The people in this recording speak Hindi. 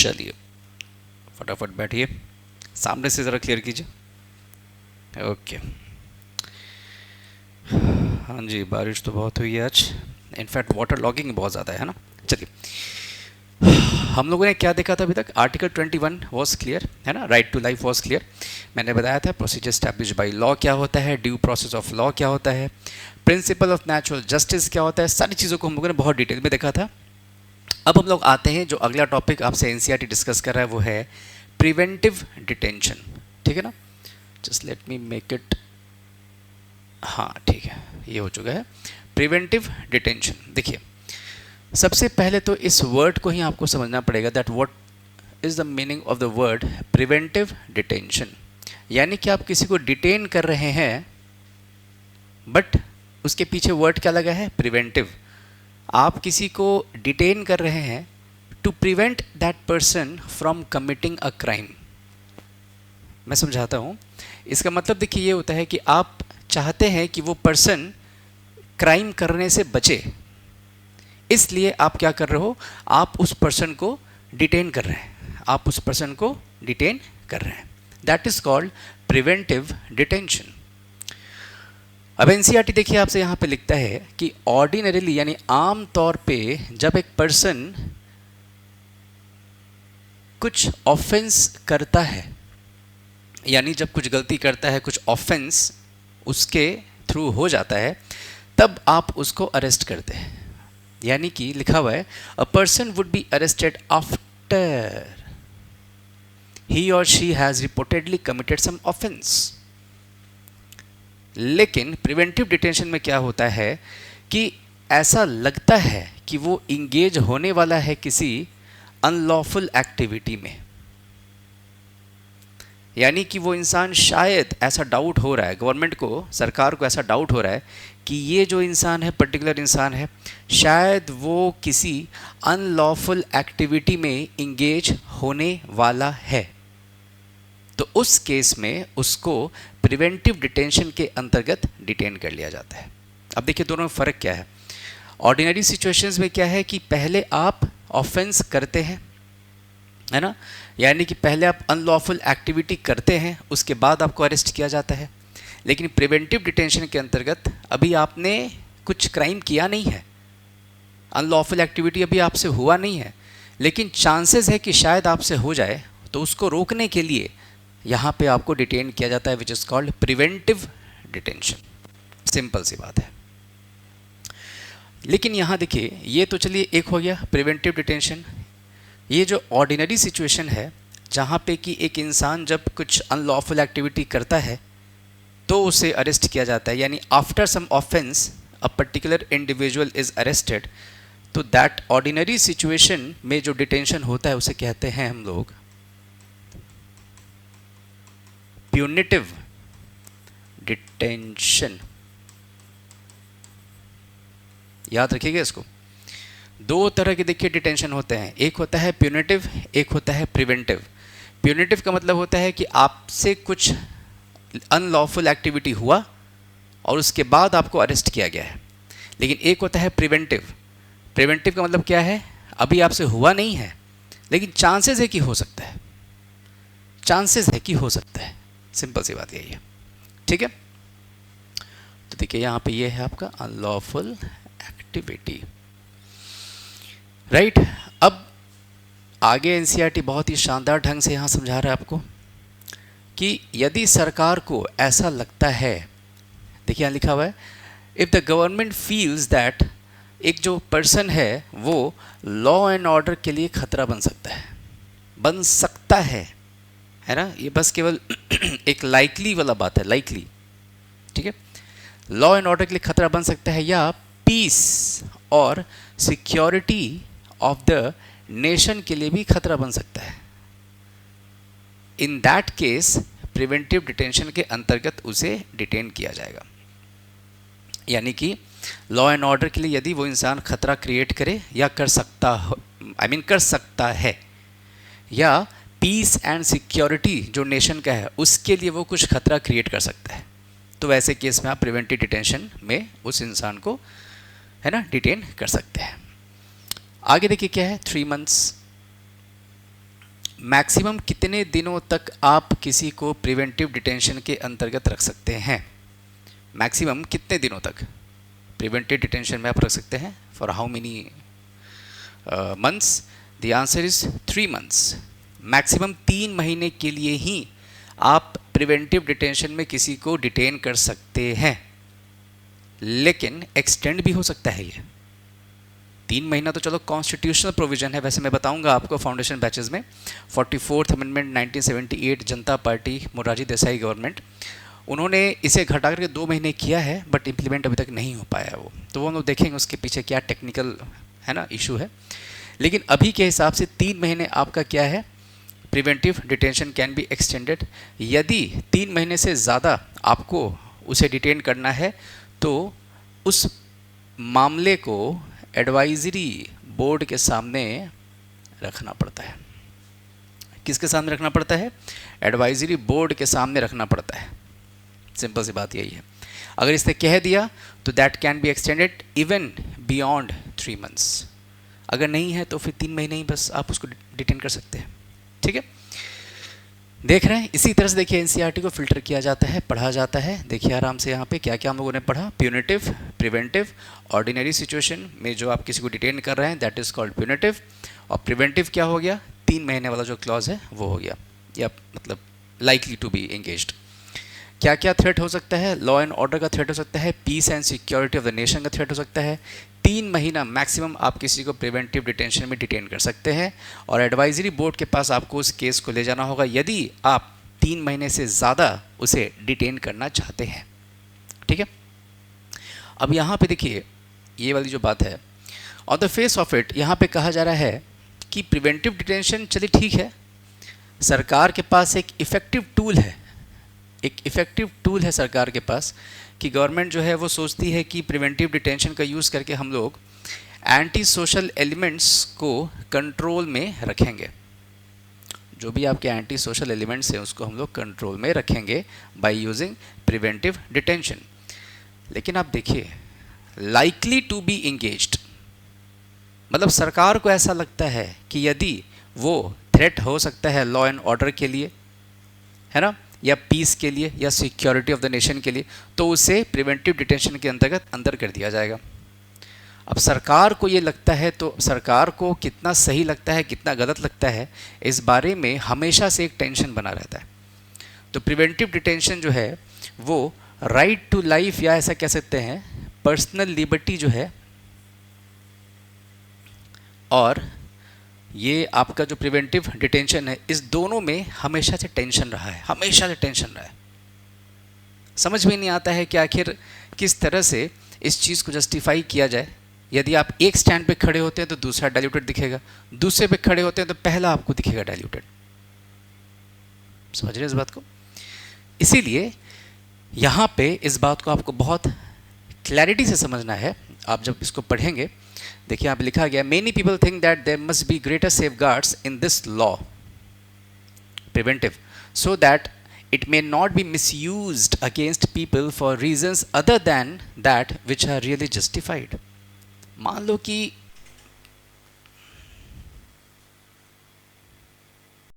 चलिए फटाफट बैठिए, सामने से ज़रा क्लियर कीजिए। ओके, हाँ जी, बारिश तो बहुत हुई है आज, इनफैक्ट वाटर लॉगिंग बहुत ज़्यादा है ना। चलिए, हम लोगों ने क्या देखा था अभी तक? आर्टिकल 21 वॉज क्लियर है ना, right to life was clear. मैंने बताया था प्रोसीजर स्टैब्लिश बाई लॉ क्या होता है, ड्यू प्रोसेस ऑफ लॉ क्या होता है, प्रिंसिपल ऑफ नेचुरल जस्टिस क्या होता है, सारी चीज़ों को हम लोगों ने बहुत डिटेल में देखा था। अब हम लोग आते हैं, जो अगला टॉपिक आपसे एनसीईआरटी डिस्कस कर रहा है वो है प्रिवेंटिव डिटेंशन। ठीक है ना, just let me make it, हाँ ठीक है, ये हो चुका है प्रिवेंटिव डिटेंशन। देखिए, सबसे पहले तो इस वर्ड को ही आपको समझना पड़ेगा, that what is the meaning of the word preventive detention. यानी कि आप किसी को डिटेन कर रहे हैं, बट उसके पीछे वर्ड क्या लगा है? प्रिवेंटिव। आप किसी को डिटेन कर रहे हैं to prevent that person from committing a crime. मैं समझाता हूँ, इसका मतलब देखिए ये होता है कि आप चाहते हैं कि वो पर्सन क्राइम करने से बचे, इसलिए आप क्या कर रहे हो? आप उस पर्सन को डिटेन कर रहे हैं, आप उस पर्सन को डिटेन कर रहे हैं। That is called preventive detention. अब एनसीईआरटी देखिए आपसे यहाँ पे लिखता है कि ऑर्डिनरीली यानी आम तौर पे जब एक पर्सन कुछ ऑफेंस करता है, यानी जब कुछ गलती करता है, कुछ ऑफेंस उसके थ्रू हो जाता है, तब आप उसको अरेस्ट करते हैं। यानी कि लिखा हुआ है a person would be arrested after he or she has reportedly committed some offence. लेकिन प्रिवेंटिव डिटेंशन में क्या होता है कि ऐसा लगता है कि वो इंगेज होने वाला है किसी अनलॉफुल एक्टिविटी में, यानी कि वो इंसान, शायद ऐसा डाउट हो रहा है गवर्नमेंट को, सरकार को ऐसा डाउट हो रहा है कि ये जो इंसान है, पर्टिकुलर इंसान है, शायद वो किसी अनलॉफुल एक्टिविटी में इंगेज होने वाला है, तो उस केस में उसको प्रिवेंटिव डिटेंशन के अंतर्गत डिटेन कर लिया जाता है। अब देखिए दोनों में फ़र्क क्या है। ऑर्डिनरी सिचुएशंस में क्या है कि पहले आप ऑफेंस करते हैं, है ना, यानी कि पहले आप अनलॉफुल एक्टिविटी करते हैं, उसके बाद आपको अरेस्ट किया जाता है। लेकिन प्रिवेंटिव डिटेंशन के अंतर्गत अभी आपने कुछ क्राइम किया नहीं है, अनलॉफुल एक्टिविटी अभी आपसे हुआ नहीं है, लेकिन चांसेस है कि शायद आपसे हो जाए, तो उसको रोकने के लिए यहाँ पे आपको डिटेन किया जाता है, which is called preventive detention. Simple सी बात है। लेकिन यहाँ देखिए, ये तो चलिए एक हो गया प्रिवेंटिव डिटेंशन। ये जो ऑर्डिनरी सिचुएशन है, जहाँ पे कि एक इंसान जब कुछ अनलॉफुल एक्टिविटी करता है तो उसे अरेस्ट किया जाता है, यानी after some offence a particular individual is arrested, तो दैट ऑर्डिनरी सिचुएशन में जो डिटेंशन होता है उसे कहते हैं हम लोग प्यूनिटिव डिटेंशन। याद रखिएगा इसको। दो तरह के देखिए डिटेंशन होते हैं, एक होता है प्यूनिटिव, एक होता है प्रिवेंटिव। प्यूनिटिव का मतलब होता है कि आपसे कुछ अनलॉफुल एक्टिविटी हुआ और उसके बाद आपको अरेस्ट किया गया है। लेकिन एक होता है प्रिवेंटिव। प्रिवेंटिव का मतलब क्या है? अभी आपसे हुआ नहीं है, लेकिन चांसेस है कि हो सकता है, चांसेस है कि हो सकता है। सिंपल सी बात यही है, ठीक है। तो देखिए यहाँ पे ये है आपका अनलॉफुल एक्टिविटी, राइट। अब आगे एनसीईआरटी बहुत ही शानदार ढंग से यहाँ समझा रहा है आपको कि यदि सरकार को ऐसा लगता है, देखिए यहाँ लिखा हुआ है if the government feels that एक जो पर्सन है वो लॉ एंड ऑर्डर के लिए खतरा बन सकता है, बन सकता है ना, ये बस केवल एक लाइकली वाला बात है, लाइकली, ठीक है। लॉ एंड ऑर्डर के लिए खतरा बन सकता है या पीस और सिक्योरिटी ऑफ द नेशन के लिए भी खतरा बन सकता है। In that case preventive detention के अंतर्गत उसे डिटेन किया जाएगा। यानी कि लॉ एंड ऑर्डर के लिए यदि वो इंसान खतरा क्रिएट करे या कर सकता हो, कर सकता है, या पीस एंड सिक्योरिटी जो नेशन का है उसके लिए वो कुछ खतरा क्रिएट कर सकता है, तो वैसे केस में आप प्रिवेंटिव डिटेंशन में उस इंसान को, है ना, डिटेन कर सकते हैं। आगे देखिए क्या है, 3 months मैक्सिमम कितने दिनों तक आप किसी को प्रिवेंटिव डिटेंशन के अंतर्गत रख सकते हैं? मैक्सिमम कितने दिनों तक प्रिवेंटिव डिटेंशन में आप रख सकते हैं? For how many months? The answer is 3 months. Maximum 3 महीने के लिए ही आप प्रिवेंटिव डिटेंशन में किसी को डिटेन कर सकते हैं, लेकिन एक्सटेंड भी हो सकता है ये। 3 महीना तो चलो कॉन्स्टिट्यूशनल प्रोविजन है, वैसे मैं बताऊंगा आपको फाउंडेशन बैचेस में। 44th अमेंडमेंट 1978 जनता पार्टी मोरारजी देसाई गवर्नमेंट, उन्होंने इसे घटा करके 2 महीने किया है, बट इम्प्लीमेंट अभी तक नहीं हो पाया वो, तो वो हम लोग देखेंगे उसके पीछे क्या टेक्निकल है ना इशू है। लेकिन अभी के हिसाब से 3 महीने आपका क्या है, preventive detention can be extended. यदि 3 महीने से ज़्यादा आपको उसे डिटेन करना है तो उस मामले को एडवाइजरी बोर्ड के सामने रखना पड़ता है। किसके सामने रखना पड़ता है? एडवाइजरी बोर्ड के सामने रखना पड़ता है। सिंपल सी बात यही है। अगर इसने कह दिया तो that can be extended even beyond 3 months. अगर नहीं है तो फिर 3 महीने ही बस आप उसको डिटेन कर सकते हैं। ठीक है, देख रहे हैं। इसी तरह से देखिए एनसीईआरटी को फिल्टर किया जाता है, पढ़ा जाता है। देखिए आराम से यहाँ पे क्या क्या हम लोगों ने पढ़ा। प्यूनिटिव, प्रिवेंटिव, ऑर्डिनरी सिचुएशन में जो आप किसी को डिटेन कर रहे हैं दैट इज कॉल्ड प्यूनिटिव, और प्रिवेंटिव क्या हो गया, 3 महीने वाला जो क्लॉज है वो हो गया, या मतलब लाइकली टू बी एंगेज्ड। क्या क्या थ्रेट हो सकता है? लॉ एंड ऑर्डर का थ्रेट हो सकता है, peace and security of the nation का थ्रेट हो सकता है। 3 महीना मैक्सिमम आप किसी को प्रिवेंटिव डिटेंशन में डिटेन कर सकते हैं, और एडवाइजरी बोर्ड के पास आपको उस केस को ले जाना होगा यदि आप 3 महीने से ज़्यादा उसे डिटेन करना चाहते हैं। ठीक है, अब यहाँ पे देखिए ये वाली जो बात है, on the face of it यहाँ पे कहा जा रहा है कि प्रिवेंटिव डिटेंशन चलिए ठीक है, सरकार के पास एक इफ़ेक्टिव टूल है, एक इफ़ेक्टिव टूल है सरकार के पास कि गवर्नमेंट जो है वो सोचती है कि प्रिवेंटिव डिटेंशन का यूज़ करके हम लोग एंटी सोशल एलिमेंट्स को कंट्रोल में रखेंगे। जो भी आपके एंटी सोशल एलिमेंट्स हैं उसको हम लोग कंट्रोल में रखेंगे बाय यूजिंग प्रिवेंटिव डिटेंशन। लेकिन आप देखिए लाइकली टू बी इंगेज्ड, मतलब सरकार को ऐसा लगता है कि यदि वो थ्रेट हो सकता है लॉ एंड ऑर्डर के लिए, है ना, या पीस के लिए, या सिक्योरिटी ऑफ द नेशन के लिए, तो उसे प्रिवेंटिव डिटेंशन के अंतर्गत अंदर कर दिया जाएगा। अब सरकार को ये लगता है, तो सरकार को कितना सही लगता है कितना गलत लगता है इस बारे में हमेशा से एक टेंशन बना रहता है। तो प्रिवेंटिव डिटेंशन जो है वो राइट टू लाइफ, या ऐसा कह सकते हैं पर्सनल लिबर्टी जो है, और ये आपका जो प्रिवेंटिव डिटेंशन है, इस दोनों में हमेशा से टेंशन रहा है, हमेशा से टेंशन रहा है। समझ में नहीं आता है कि आखिर किस तरह से इस चीज़ को जस्टिफाई किया जाए। यदि आप एक स्टैंड पे खड़े होते हैं तो दूसरा डाइल्यूटेड दिखेगा, दूसरे पे खड़े होते हैं तो पहला आपको दिखेगा डाइल्यूटेड। समझ रहे हैं इस बात को? इसीलिए यहाँ पे इस बात को आपको बहुत क्लैरिटी से समझना है। आप जब इसको पढ़ेंगे, देखिए यहाँ पे लिखा गया, many people think that there must be greater safeguards in this law preventive so that it may not be misused against people for reasons other than that which are really justified। मान लो कि